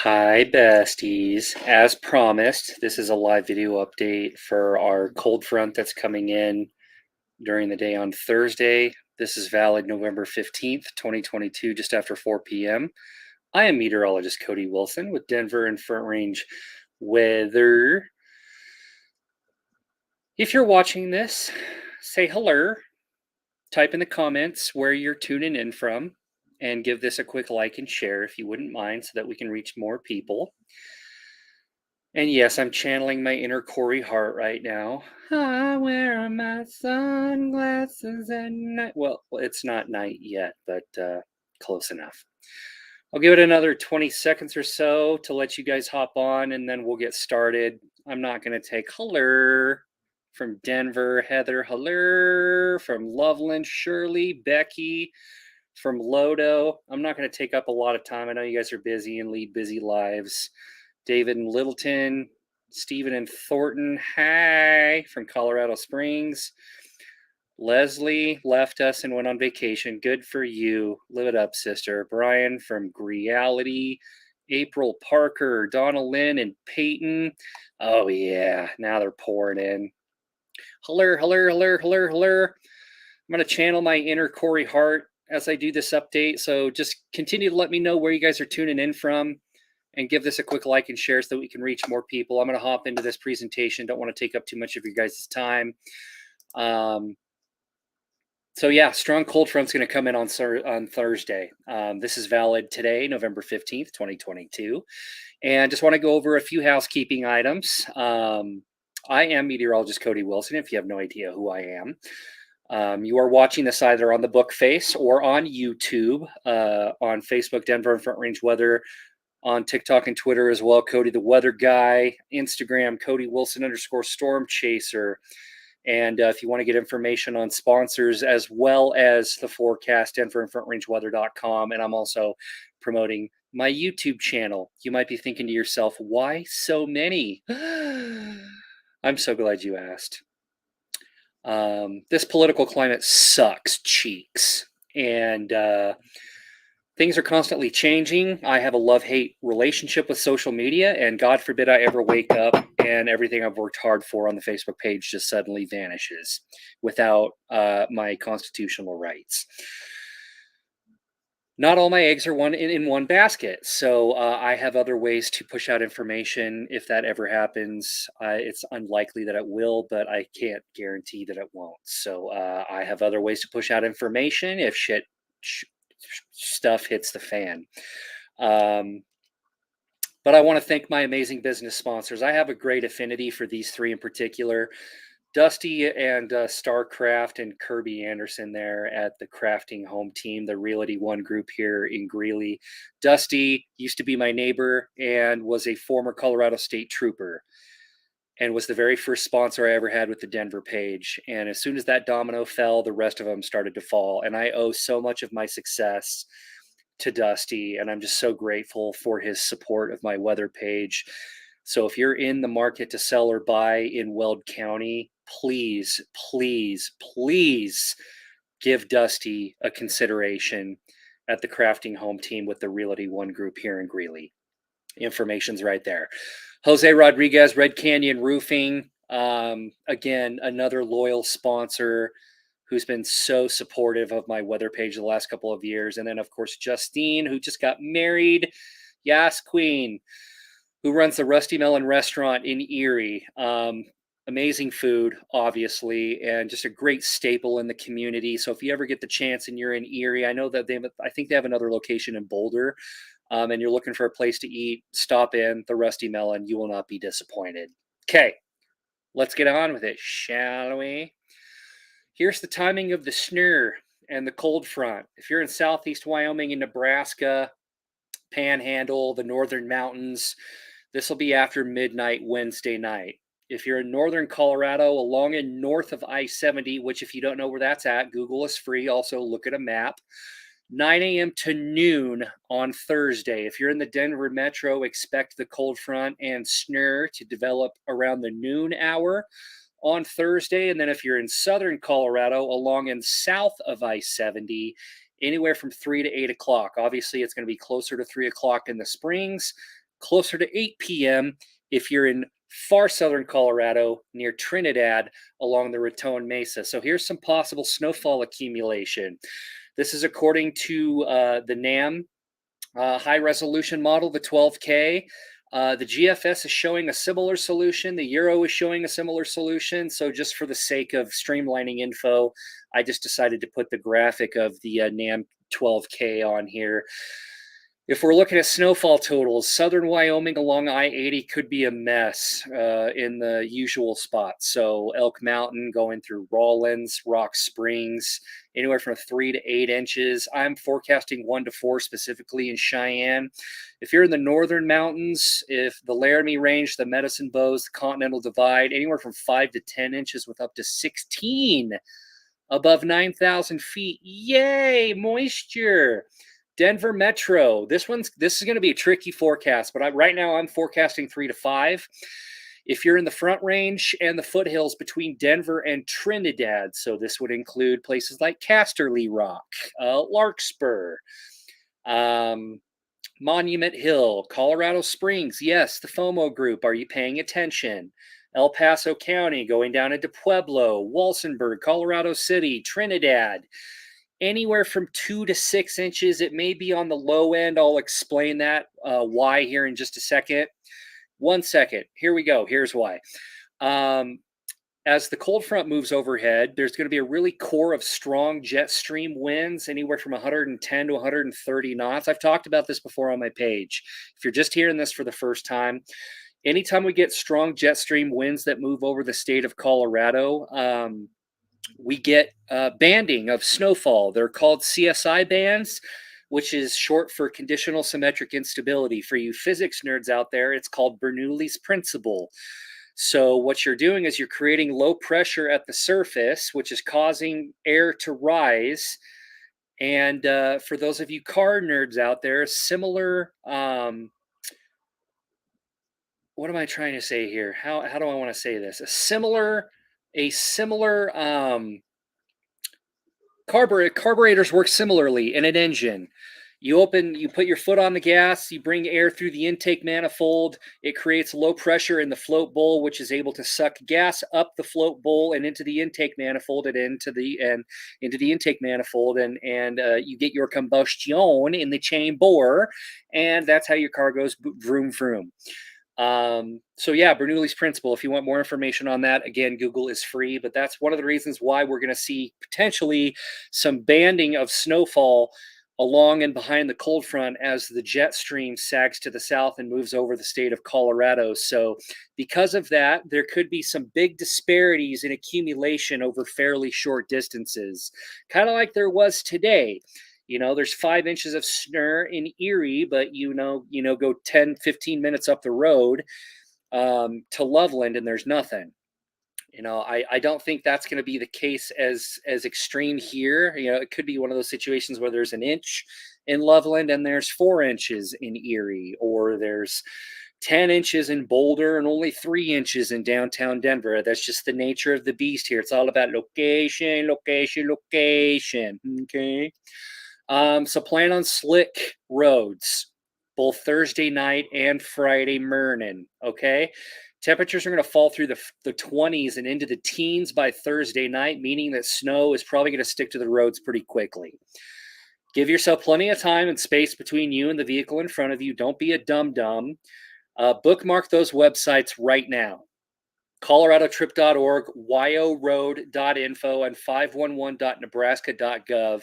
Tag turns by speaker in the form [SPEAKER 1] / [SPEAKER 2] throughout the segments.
[SPEAKER 1] Hi, besties. As promised, this is a live video update for our cold front that's coming in during the day on Thursday. This is valid November 15th, 2022, just after 4 p.m. I am meteorologist Cody Wilson with Denver and Front Range weather. If you're watching this, say hello, type in the comments where you're tuning in from, and give this a quick like and share if you wouldn't mind so that we can reach more people. And yes, I'm channeling my inner Corey Hart right now. I wear my sunglasses at night. Well, it's not night yet, but close enough. I'll give it another 20 seconds or so to let you guys hop on, and then we'll get started. I'm not going to take hello from Denver, Heather, hello from Loveland, Shirley, Becky from Lodo. I'm not going to take up a lot of time. I know you guys are busy and lead busy lives. David and Littleton, Stephen and Thornton, hi, from Colorado Springs. Leslie left us and went on vacation. Good for you. Live it up, sister. Brian from Greality. April Parker, Donna Lynn, and Peyton. Oh, yeah. Now they're pouring in. Hello. I'm going to channel my inner Corey Hart as I do this update. So just continue to let me know where you guys are tuning in from, and give this a quick like and share so that we can reach more people. I'm going to hop into this presentation. Don't want to take up too much of your guys' time. So yeah, strong cold front's going to come in on Thursday. This is valid today, November 15th, 2022. And just want to go over a few housekeeping items. I am meteorologist Cody Wilson, if you have no idea who I am. You are watching this either on the book face or on YouTube, on Facebook, Denver and Front Range Weather, on TikTok and Twitter as well, Cody the Weather Guy, Instagram, Cody Wilson _Storm Chaser. And if you want to get information on sponsors as well as the forecast, Denver and FrontRangeWeather.com. And I'm also promoting my YouTube channel. You might be thinking to yourself, why so many? I'm so glad you asked. This political climate sucks cheeks. And things are constantly changing. I have a love-hate relationship with social media, and God forbid I ever wake up and everything I've worked hard for on the Facebook page just suddenly vanishes without my constitutional rights. Not all my eggs are in one basket, so I have other ways to push out information if that ever happens. It's unlikely that it will, but I can't guarantee that it won't. So I have other ways to push out information if stuff hits the fan. But I want to thank my amazing business sponsors. I have a great affinity for these three in particular. Dusty and Starcraft and Kirby Anderson there at the Crafting Home Team, the Realty One group here in Greeley. Dusty used to be my neighbor and was a former Colorado State Trooper, and was the very first sponsor I ever had with the Denver page. And as soon as that domino fell, the rest of them started to fall. And I owe so much of my success to Dusty, and I'm just so grateful for his support of my weather page. So if you're in the market to sell or buy in Weld County, please give Dusty a consideration at the Crafting Home Team with the Realty One group here in Greeley. Information's right there. Jose Rodriguez, Red Canyon Roofing, again, another loyal sponsor who's been so supportive of my weather page the last couple of years. And then, of course, Justine, who just got married. Yas Queen, who runs the Rusty Melon restaurant in Erie. Amazing food, obviously, and just a great staple in the community. So if you ever get the chance and you're in Erie, I know that I think they have another location in Boulder, and you're looking for a place to eat, stop in the Rusty Melon. You will not be disappointed. Okay, let's get on with it, shall we? Here's the timing of the SNUR and the cold front. If you're in southeast Wyoming and Nebraska, Panhandle, the northern mountains, this will be after midnight Wednesday night. If you're in northern Colorado, along and north of I-70, which if you don't know where that's at, Google is free. Also look at a map. 9 a.m. to noon on Thursday. If you're in the Denver metro, expect the cold front and SNUR to develop around the noon hour on Thursday. And then if you're in southern Colorado, along and south of I-70, anywhere from 3 to 8 o'clock. Obviously, it's going to be closer to 3 o'clock in the Springs, closer to 8 p.m. if you're in far southern Colorado near Trinidad along the Raton Mesa. So here's some possible snowfall accumulation. This is according to the NAM high resolution model, the 12K. The GFS is showing a similar solution. The Euro is showing a similar solution. So just for the sake of streamlining info, I just decided to put the graphic of the NAM 12K on here. If we're looking at snowfall totals, southern Wyoming along I-80 could be a mess in the usual spots. So Elk Mountain going through Rawlins, Rock Springs, anywhere from 3 to 8 inches. I'm forecasting 1 to 4 specifically in Cheyenne. If you're in the northern mountains, if the Laramie Range, the Medicine Bows, the Continental Divide, anywhere from 5 to 10 inches with up to 16 above 9,000 feet. Yay, moisture. Denver Metro. This is going to be a tricky forecast, but right now I'm forecasting 3 to 5. If you're in the Front Range and the foothills between Denver and Trinidad, so this would include places like Casterly Rock, Larkspur, Monument Hill, Colorado Springs. Yes, the FOMO group. Are you paying attention? El Paso County, going down into Pueblo, Walsenburg, Colorado City, Trinidad. Anywhere from 2 to 6 inches. It may be on the low end. I'll explain that why here in just a second. 1 second. Here we go. Here's why. As the cold front moves overhead, there's going to be a really core of strong jet stream winds, anywhere from 110 to 130 knots. I've talked about this before on my page. If you're just hearing this for the first time, anytime we get strong jet stream winds that move over the state of Colorado, we get banding of snowfall. They're called CSI bands, which is short for conditional symmetric instability. For you physics nerds out there, it's called Bernoulli's principle. So what you're doing is you're creating low pressure at the surface, which is causing air to rise. And for those of you car nerds out there, similar, what am I trying to say here? How do I want to say this? A similar carburetors work similarly in an engine. You put your foot on the gas, you bring air through the intake manifold. It creates low pressure in the float bowl, which is able to suck gas up the float bowl and into the intake manifold and into the intake manifold, and you get your combustion in the chamber, and that's how your car goes vroom vroom. So yeah, Bernoulli's principle. If you want more information on that, again, Google is free, but that's one of the reasons why we're going to see potentially some banding of snowfall along and behind the cold front as the jet stream sags to the south and moves over the state of Colorado. So because of that, there could be some big disparities in accumulation over fairly short distances, kind of like there was today. There's 5 inches of SNUR in Erie, but go 10, 15 minutes up the road to Loveland and there's nothing. I don't think that's going to be the case as extreme here. It could be one of those situations where there's an inch in Loveland and there's 4 inches in Erie, or there's 10 inches in Boulder and only 3 inches in downtown Denver. That's just the nature of the beast here. It's all about location, location, location. Okay. So plan on slick roads, both Thursday night and Friday morning. Okay. Temperatures are going to fall through the 20s and into the teens by Thursday night, meaning that snow is probably going to stick to the roads pretty quickly. Give yourself plenty of time and space between you and the vehicle in front of you. Don't be a dum-dum. Bookmark those websites right now. coloradotrip.org, yoroad.info, and 511.nebraska.gov.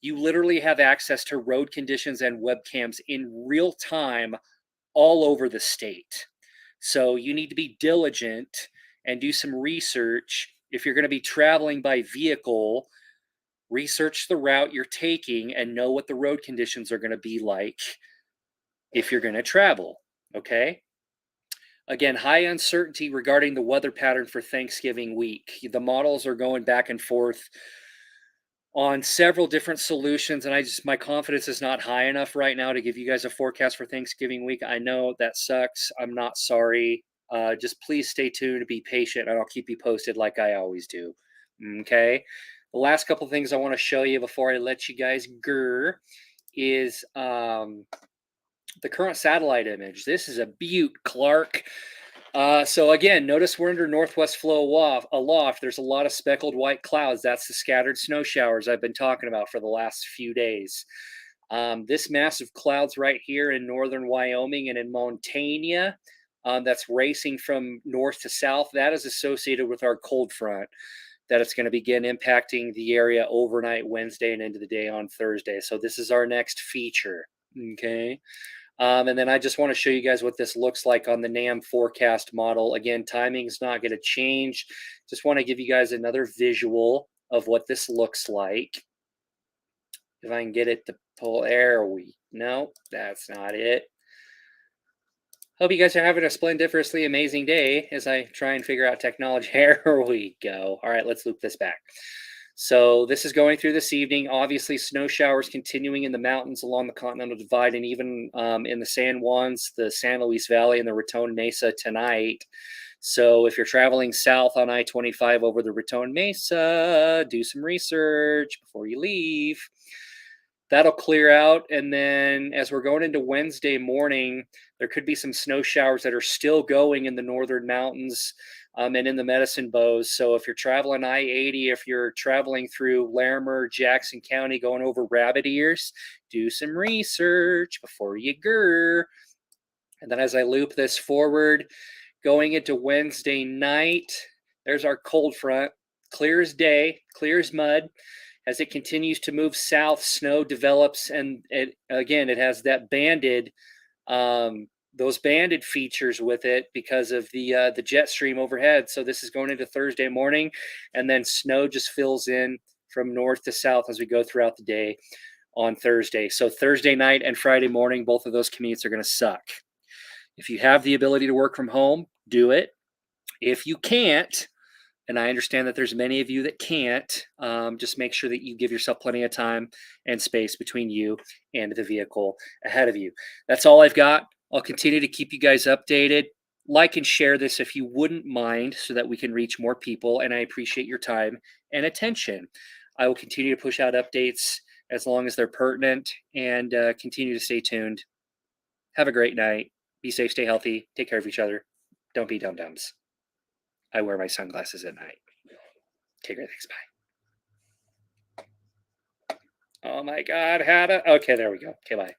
[SPEAKER 1] You literally have access to road conditions and webcams in real time all over the state. So you need to be diligent and do some research. If you're going to be traveling by vehicle, research the route you're taking and know what the road conditions are going to be like if you're going to travel, okay? Again, high uncertainty regarding the weather pattern for Thanksgiving week. The models are going back and forth on several different solutions, and my confidence is not high enough right now to give you guys a forecast for Thanksgiving week. I know that sucks. I'm not sorry. Just please stay tuned, be patient, and I'll keep you posted like I always do. Okay. The last couple things I want to show you before I let you guys go is the current satellite image. This is a beaut, Clark. So again, notice we're under northwest flow aloft. There's a lot of speckled white clouds. That's the scattered snow showers I've been talking about for the last few days. This massive clouds right here in northern Wyoming and in Montana, that's racing from north to south, that is associated with our cold front that it's going to begin impacting the area overnight Wednesday and into the day on Thursday. So this is our next feature. Okay. And then I just want to show you guys what this looks like on the NAM forecast model. Again, timing is not going to change. Just want to give you guys another visual of what this looks like. If I can get it to pull, no, that's not it. Hope you guys are having a splendiferously amazing day as I try and figure out technology. Here we go. All right, let's loop this back. So this is going through this evening. Obviously, snow showers continuing in the mountains along the Continental Divide and even in the San Juans, the San Luis Valley, and the Raton Mesa tonight. So if you're traveling south on I-25 over the Raton Mesa, do some research before you leave. That'll clear out. And then as we're going into Wednesday morning, there could be some snow showers that are still going in the northern mountains and in the Medicine Bows. So if you're traveling I-80, if you're traveling through Larimer, Jackson County, going over Rabbit Ears, do some research before you grr. And then as I loop this forward, going into Wednesday night, there's our cold front, clear as day, clear as mud. As it continues to move south, snow develops, and it has that banded, those banded features with it because of the jet stream overhead. So this is going into Thursday morning, and then snow just fills in from north to south as we go throughout the day on Thursday. So Thursday night and Friday morning, both of those commutes are going to suck. If you have the ability to work from home, do it. If you can't, and I understand that there's many of you that can't, just make sure that you give yourself plenty of time and space between you and the vehicle ahead of you. That's all I've got. I'll continue to keep you guys updated. Like and share this if you wouldn't mind so that we can reach more people, and I appreciate your time and attention. I will continue to push out updates as long as they're pertinent, and continue to stay tuned. Have a great night. Be safe, stay healthy, take care of each other. Don't be dum-dums. I wear my sunglasses at night. Okay, great. Thanks. Bye. Oh my God. Okay, there we go. Okay, bye.